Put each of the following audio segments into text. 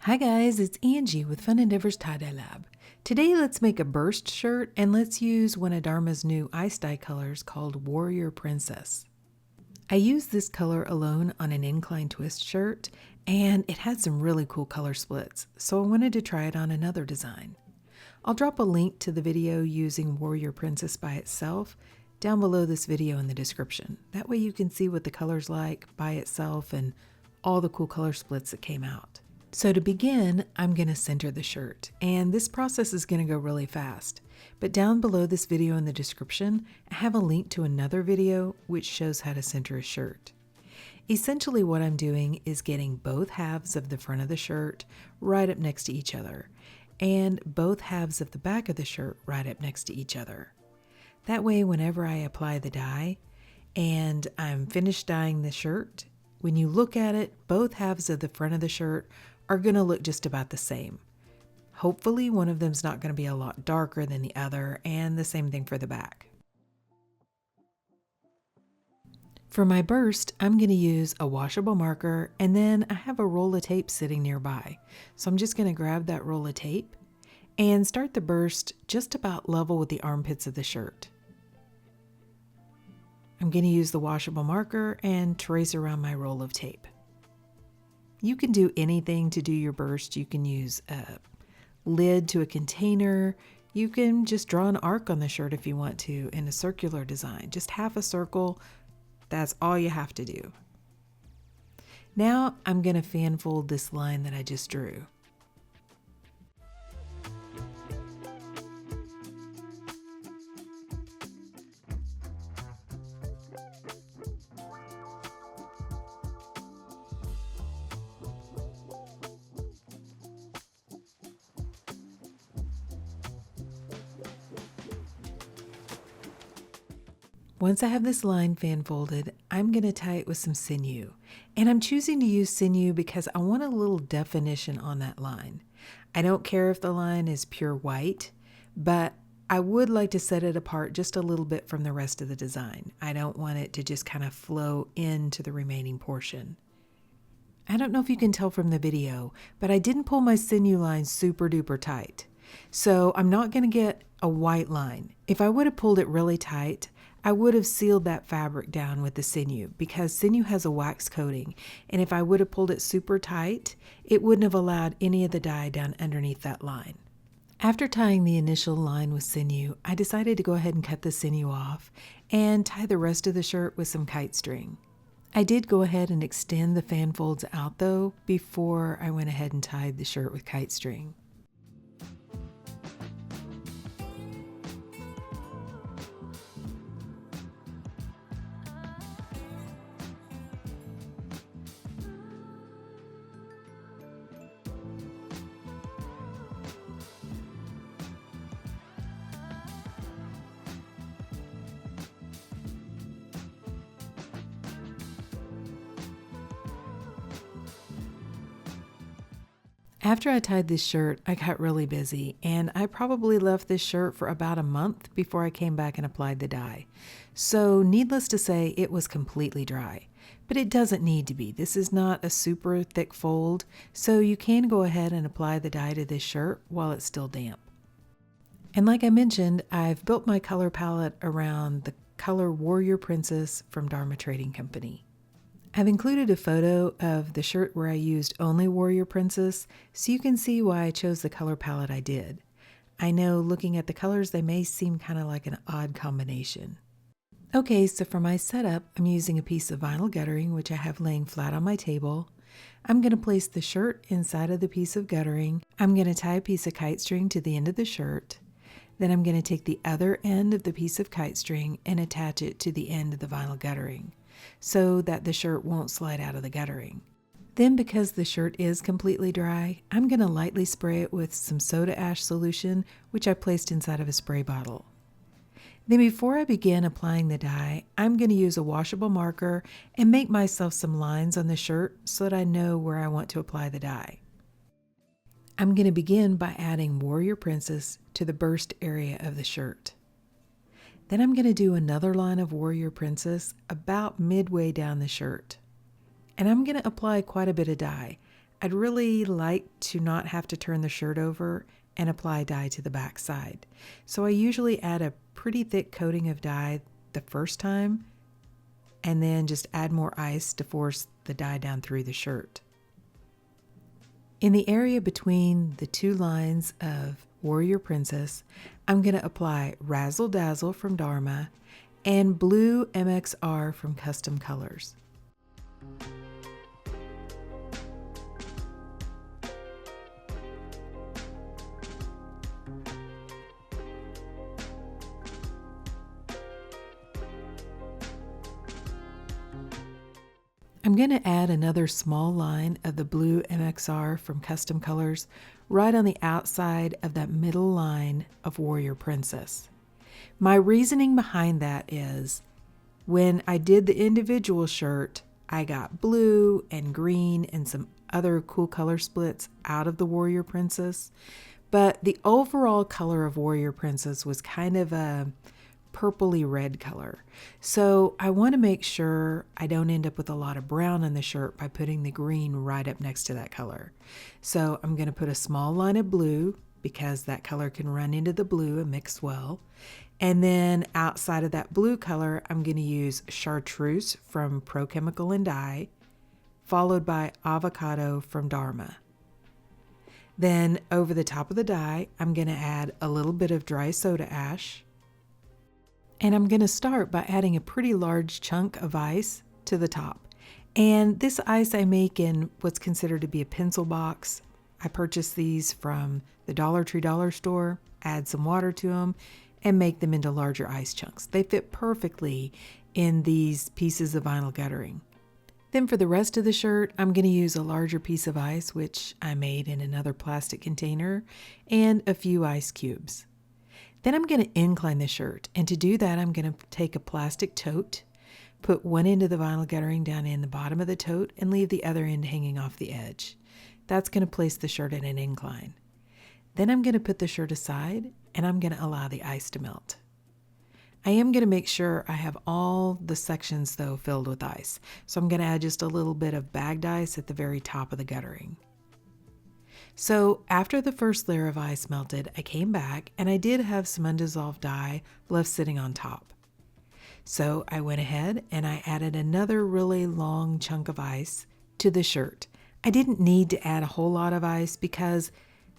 Hi guys, it's Angie with Fun Endeavors Tie-Dye Lab. Today let's make a burst shirt and let's use one of Dharma's new ice dye colors called Warrior Princess. I used this color alone on an incline twist shirt and it had some really cool color splits, so I wanted to try it on another design. I'll drop a link to the video using Warrior Princess by itself down below this video in the description. That way you can see what the color's like by itself and all the cool color splits that came out. So to begin, I'm going to center the shirt, and this process is going to go really fast. But down below this video in the description, I have a link to another video which shows how to center a shirt. Essentially what I'm doing is getting both halves of the front of the shirt right up next to each other, and both halves of the back of the shirt right up next to each other. That way, whenever I apply the dye and I'm finished dyeing the shirt, when you look at it, both halves of the front of the shirt are going to look just about the same. Hopefully one of them's not going to be a lot darker than the other, and the same thing for the back. For my burst, I'm going to use a washable marker, and then I have a roll of tape sitting nearby. So I'm just going to grab that roll of tape and start the burst just about level with the armpits of the shirt. I'm going to use the washable marker and trace around my roll of tape. You can do anything to do your burst. You can use a lid to a container. You can just draw an arc on the shirt if you want to in a circular design. Just half a circle. That's all you have to do. Now I'm going to fan fold this line that I just drew. Once I have this line fan folded, I'm going to tie it with some sinew. And I'm choosing to use sinew because I want a little definition on that line. I don't care if the line is pure white, but I would like to set it apart just a little bit from the rest of the design. I don't want it to just kind of flow into the remaining portion. I don't know if you can tell from the video, but I didn't pull my sinew line super duper tight. So I'm not going to get a white line. If I would have pulled it really tight, I would have sealed that fabric down with the sinew because sinew has a wax coating, and if I would have pulled it super tight, it wouldn't have allowed any of the dye down underneath that line. After tying the initial line with sinew, I decided to go ahead and cut the sinew off and tie the rest of the shirt with some kite string. I did go ahead and extend the fan folds out though before I went ahead and tied the shirt with kite string. After I tied this shirt, I got really busy, and I probably left this shirt for about a month before I came back and applied the dye. So needless to say, it was completely dry. But it doesn't need to be. This is not a super thick fold, so you can go ahead and apply the dye to this shirt while it's still damp. And like I mentioned, I've built my color palette around the color Warrior Princess from Dharma Trading Co. I've included a photo of the shirt where I used only Warrior Princess, so you can see why I chose the color palette I did. I know looking at the colors, they may seem kind of like an odd combination. Okay, so for my setup, I'm using a piece of vinyl guttering, which I have laying flat on my table. I'm going to place the shirt inside of the piece of guttering. I'm going to tie a piece of kite string to the end of the shirt. Then I'm going to take the other end of the piece of kite string and attach it to the end of the vinyl guttering, so that the shirt won't slide out of the guttering. Then, because the shirt is completely dry, I'm going to lightly spray it with some soda ash solution, which I placed inside of a spray bottle. Then before I begin applying the dye, I'm going to use a washable marker and make myself some lines on the shirt so that I know where I want to apply the dye. I'm going to begin by adding Warrior Princess to the burst area of the shirt. Then I'm going to do another line of Warrior Princess about midway down the shirt. And I'm going to apply quite a bit of dye. I'd really like to not have to turn the shirt over and apply dye to the back side. So I usually add a pretty thick coating of dye the first time and then just add more ice to force the dye down through the shirt. In the area between the two lines of Warrior Princess, I'm going to apply Razzle Dazzle from Dharma and Blue MXR from Custom Colors. I'm going to add another small line of the Blue MXR from Custom Colors right on the outside of that middle line of Warrior Princess. My reasoning behind that is when I did the individual shirt, I got blue and green and some other cool color splits out of the Warrior Princess, but the overall color of Warrior Princess was kind of a purpley red color. So I want to make sure I don't end up with a lot of brown in the shirt by putting the green right up next to that color. So I'm going to put a small line of blue because that color can run into the blue and mix well. And then outside of that blue color, I'm going to use Chartreuse from Pro Chemical and Dye, followed by Avocado from Dharma. Then over the top of the dye, I'm going to add a little bit of dry soda ash. And I'm going to start by adding a pretty large chunk of ice to the top. And this ice I make in what's considered to be a pencil box. I purchased these from the Dollar Tree dollar store, add some water to them, and make them into larger ice chunks. They fit perfectly in these pieces of vinyl guttering. Then for the rest of the shirt, I'm going to use a larger piece of ice, which I made in another plastic container, and a few ice cubes. Then I'm going to incline the shirt, and to do that, I'm going to take a plastic tote, put one end of the vinyl guttering down in the bottom of the tote, and leave the other end hanging off the edge. That's going to place the shirt at an incline. Then I'm going to put the shirt aside, and I'm going to allow the ice to melt. I am going to make sure I have all the sections, though, filled with ice. So I'm going to add just a little bit of bagged ice at the very top of the guttering. So after the first layer of ice melted, I came back and I did have some undissolved dye left sitting on top. So I went ahead and I added another really long chunk of ice to the shirt. I didn't need to add a whole lot of ice because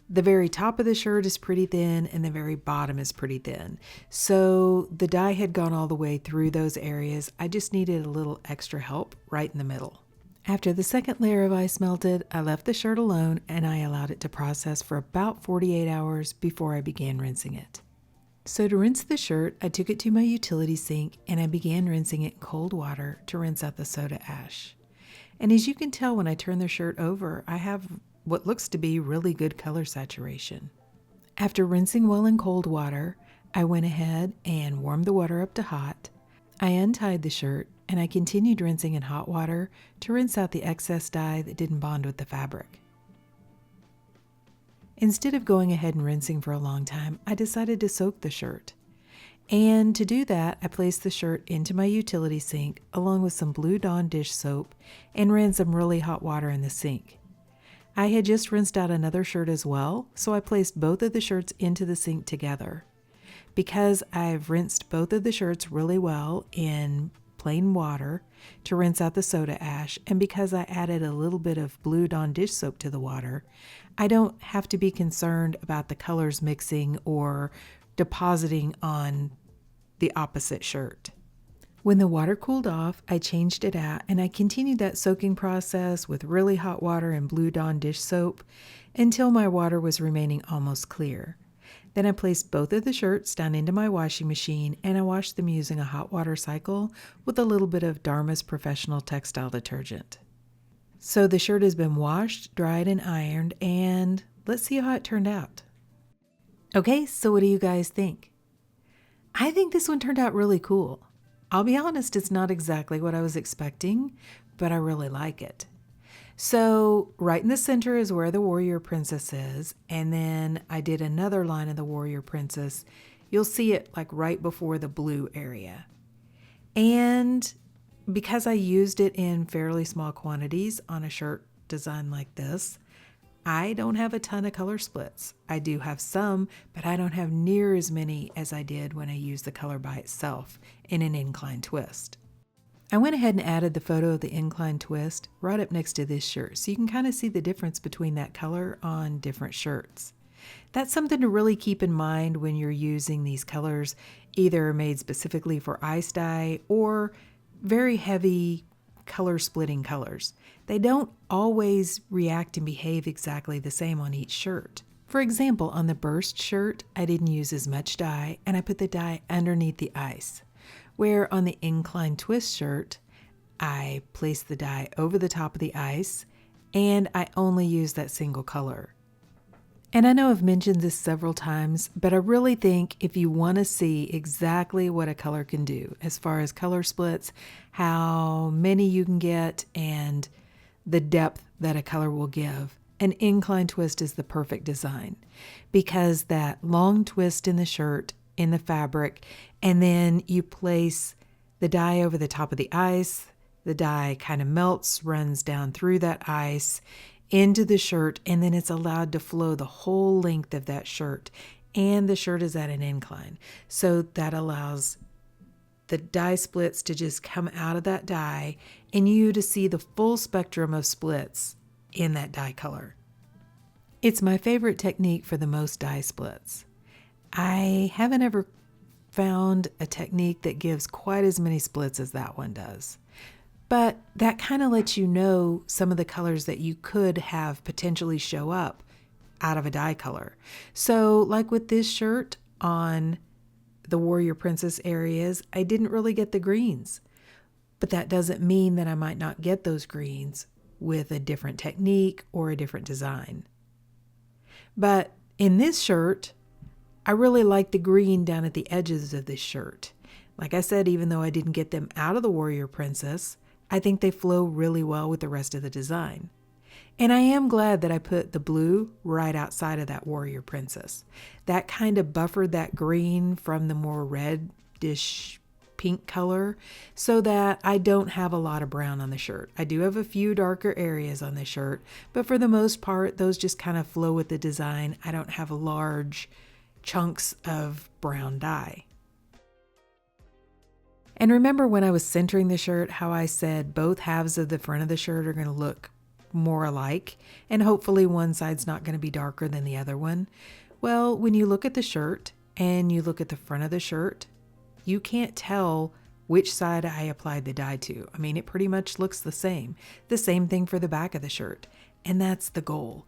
the very top of the shirt is pretty thin and the very bottom is pretty thin. So the dye had gone all the way through those areas. I just needed a little extra help right in the middle. After the second layer of ice melted, I left the shirt alone and I allowed it to process for about 48 hours before I began rinsing it. So to rinse the shirt, I took it to my utility sink and I began rinsing it in cold water to rinse out the soda ash. And as you can tell when I turn the shirt over, I have what looks to be really good color saturation. After rinsing well in cold water, I went ahead and warmed the water up to hot. I untied the shirt and I continued rinsing in hot water to rinse out the excess dye that didn't bond with the fabric. Instead of going ahead and rinsing for a long time, I decided to soak the shirt. And to do that, I placed the shirt into my utility sink along with some Blue Dawn dish soap and ran some really hot water in the sink. I had just rinsed out another shirt as well, so I placed both of the shirts into the sink together. Because I've rinsed both of the shirts really well in plain water to rinse out the soda ash, and because I added a little bit of Blue Dawn dish soap to the water, I don't have to be concerned about the colors mixing or depositing on the opposite shirt. When the water cooled off, I changed it out and I continued that soaking process with really hot water and Blue Dawn dish soap until my water was remaining almost clear. Then I placed both of the shirts down into my washing machine and I washed them using a hot water cycle with a little bit of Dharma's Professional Textile Detergent. So the shirt has been washed, dried, and ironed, and let's see how it turned out. Okay, so what do you guys think? I think this one turned out really cool. I'll be honest, it's not exactly what I was expecting, but I really like it. So right in the center is where the Warrior Princess is, and then I did another line of the Warrior Princess. You'll see it like right before the blue area. And because I used it in fairly small quantities on a shirt design like this, I don't have a ton of color splits. I do have some, but I don't have near as many as I did when I used the color by itself in an incline twist. I went ahead and added the photo of the incline twist right up next to this shirt, so you can kind of see the difference between that color on different shirts. That's something to really keep in mind when you're using these colors, either made specifically for ice dye or very heavy color splitting colors. They don't always react and behave exactly the same on each shirt. For example, on the burst shirt, I didn't use as much dye and I put the dye underneath the ice. Where on the incline twist shirt, I placed the dye over the top of the ice and I only used that single color. And I know I've mentioned this several times, but I really think if you want to see exactly what a color can do as far as color splits, how many you can get, and the depth that a color will give, an incline twist is the perfect design because that long twist in the shirt, in the fabric, and then you place the dye over the top of the ice, the dye kind of melts, runs down through that ice, into the shirt, and then it's allowed to flow the whole length of that shirt, and the shirt is at an incline. So that allows the dye splits to just come out of that dye and you to see the full spectrum of splits in that dye color. It's my favorite technique for the most dye splits. I haven't ever found a technique that gives quite as many splits as that one does. But that kind of lets you know some of the colors that you could have potentially show up out of a dye color. So like with this shirt on the Warrior Princess areas, I didn't really get the greens. But that doesn't mean that I might not get those greens with a different technique or a different design. But in this shirt, I really like the green down at the edges of this shirt. Like I said, even though I didn't get them out of the Warrior Princess, I think they flow really well with the rest of the design. And I am glad that I put the blue right outside of that Warrior Princess. That kind of buffered that green from the more reddish pink color so that I don't have a lot of brown on the shirt. I do have a few darker areas on the shirt, but for the most part, those just kind of flow with the design. I don't have large chunks of brown dye. And remember when I was centering the shirt, how I said both halves of the front of the shirt are going to look more alike, and hopefully one side's not going to be darker than the other one. Well, when you look at the shirt and you look at the front of the shirt, you can't tell which side I applied the dye to. I mean, it pretty much looks the same. The same thing for the back of the shirt, and that's the goal.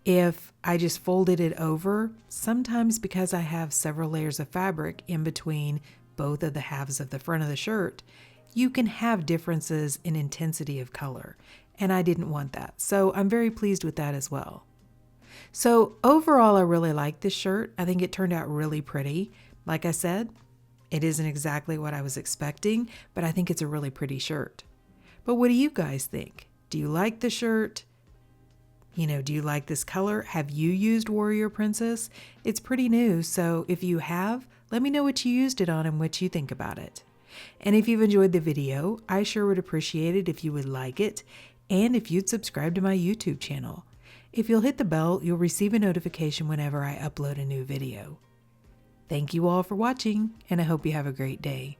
If I just folded it over, sometimes because I have several layers of fabric in between both of the halves of the front of the shirt, you can have differences in intensity of color, and I didn't want that. So I'm very pleased with that as well. So overall, I really like this shirt. I think it turned out really pretty. Like I said, it isn't exactly what I was expecting, but I think it's a really pretty shirt. But what do you guys think? Do you like the shirt? Do you like this color? Have you used Warrior Princess? It's pretty new, so if you have, let me know what you used it on and what you think about it. And if you've enjoyed the video, I sure would appreciate it if you would like it and if you'd subscribe to my YouTube channel. If you'll hit the bell, you'll receive a notification whenever I upload a new video. Thank you all for watching, and I hope you have a great day.